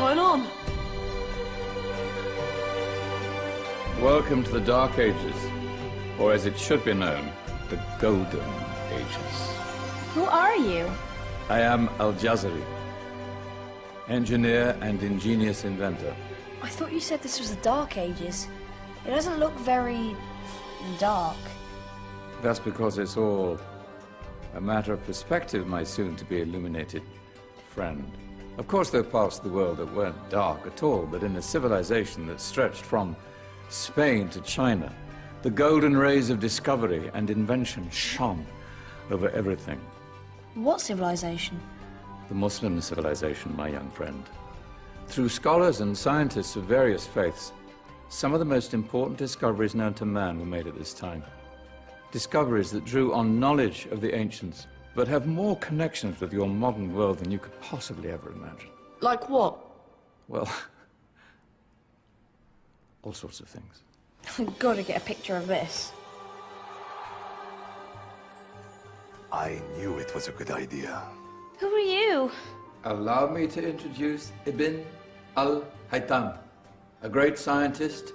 going on? Welcome to the Dark Ages, or as it should be known, the Golden Ages. Who are you? I am Al-Jazari, engineer and ingenious inventor. I thought you said this was the Dark Ages. It doesn't look very dark. That's because it's all a matter of perspective, my soon-to-be illuminated friend. Of course, there are parts of the world that weren't dark at all, but in a civilization that stretched from Spain to China, the golden rays of discovery and invention shone over everything. What civilization? The Muslim civilization, my young friend. Through scholars and scientists of various faiths, some of the most important discoveries known to man were made at this time. Discoveries that drew on knowledge of the ancients, but have more connections with your modern world than you could possibly ever imagine. Like what? Well, all sorts of things. I've got to get a picture of this. I knew it was a good idea. Who are you? Allow me to introduce Ibn al-Haytham, a great scientist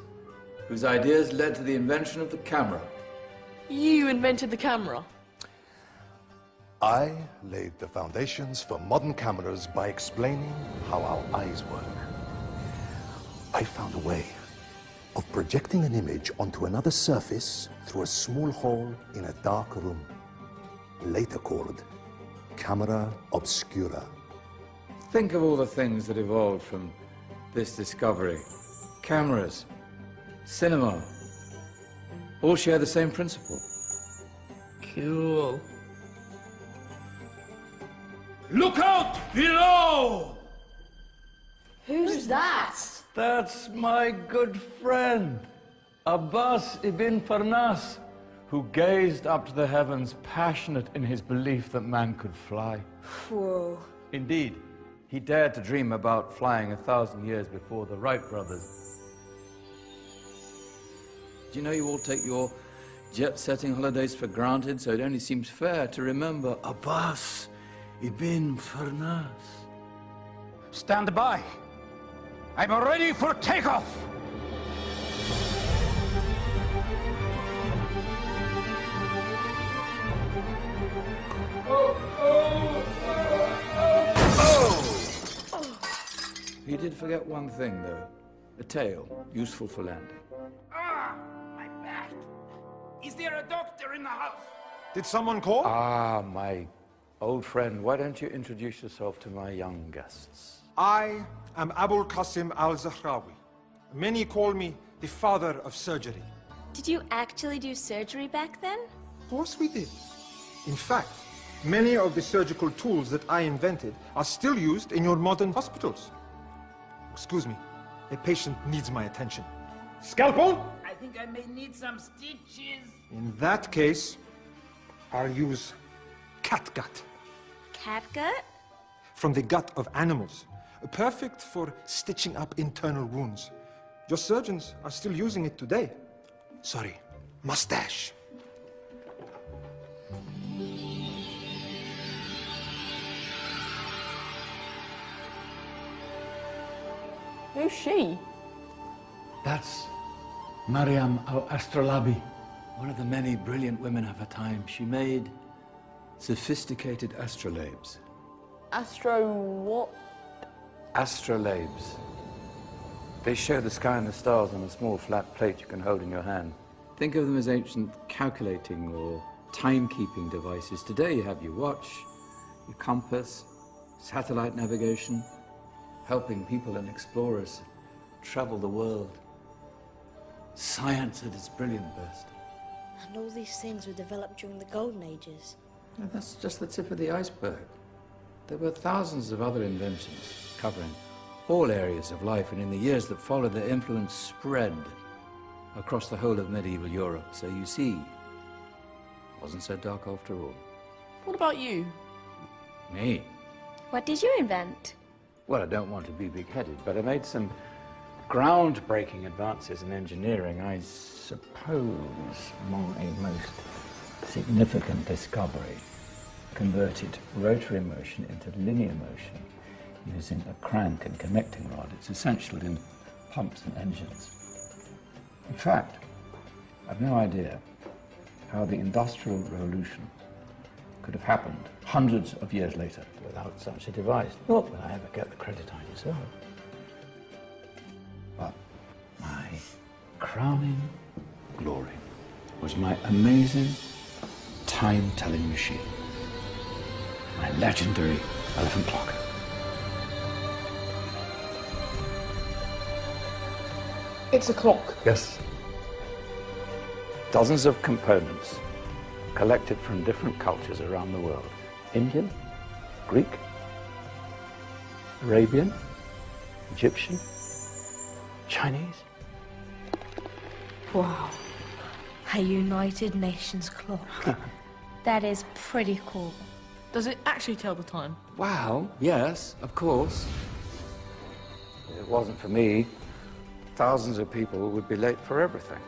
whose ideas led to the invention of the camera. You invented the camera? I laid the foundations for modern cameras by explaining how our eyes work. I found a way of projecting an image onto another surface through a small hole in a dark room, later called camera obscura. Think of all the things that evolved from this discovery. Cameras, cinema, all share the same principle. Cool. Look out below! Who's that? That's my good friend, Abbas ibn Farnas, who gazed up to the heavens, passionate in his belief that man could fly. Whoa. Indeed, he dared to dream about flying 1,000 years before the Wright brothers. Do you know you all take your jet-setting holidays for granted, so it only seems fair to remember Abbas ibn Farnas? Stand by. I'm ready for takeoff. He did forget one thing, though. A tail, useful for landing. Ah, my back. Is there a doctor in the house? Did someone call? Ah, my old friend, why don't you introduce yourself to my young guests? I am Abul Qasim al-Zahrawi. Many call me the father of surgery. Did you actually do surgery back then? Of course we did. In fact, many of the surgical tools that I invented are still used in your modern hospitals. Excuse me, a patient needs my attention. Scalpel? I think I may need some stitches. In that case, I'll use catgut. Catgut? From the gut of animals. Perfect for stitching up internal wounds. Your surgeons are still using it today. Sorry, mustache. Who's she? That's Maryam al-Astrolabi, one of the many brilliant women of her time. She made sophisticated astrolabes. Astro what? Astrolabes. They show the sky and the stars on a small flat plate you can hold in your hand. Think of them as ancient calculating or timekeeping devices. Today you have your watch, your compass, satellite navigation, helping people and explorers travel the world. Science at its brilliant best. And all these things were developed during the Golden Ages. And that's just the tip of the iceberg. There were thousands of other inventions covering all areas of life, and in the years that followed, their influence spread across the whole of medieval Europe. So you see, it wasn't so dark after all. What about you? Me? What did you invent? Well, I don't want to be big-headed, but I made some groundbreaking advances in engineering. I suppose my most significant discovery converted rotary motion into linear motion using a crank and connecting rod. It's essential in pumps and engines. In fact, I've no idea how the Industrial Revolution could have happened hundreds of years later without such a device. Not that I ever get the credit I deserve. But my crowning glory was my amazing time-telling machine, my legendary elephant clock. It's a clock. Yes. Dozens of components collected from different cultures around the world. Indian, Greek, Arabian, Egyptian, Chinese. Wow. A United Nations clock. That is pretty cool. Does it actually tell the time? Wow, yes, of course. If it wasn't for me, thousands of people would be late for everything.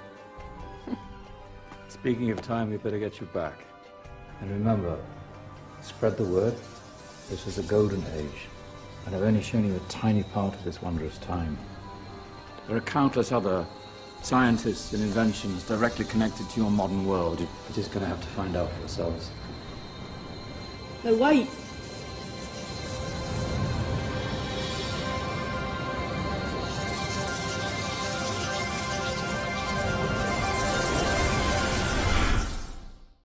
Speaking of time, we better get you back. And remember, spread the word. This was a golden age, and I've only shown you a tiny part of this wondrous time. There are countless other scientists and inventions directly connected to your modern world. You're just going to have to find out for yourselves. No, wait.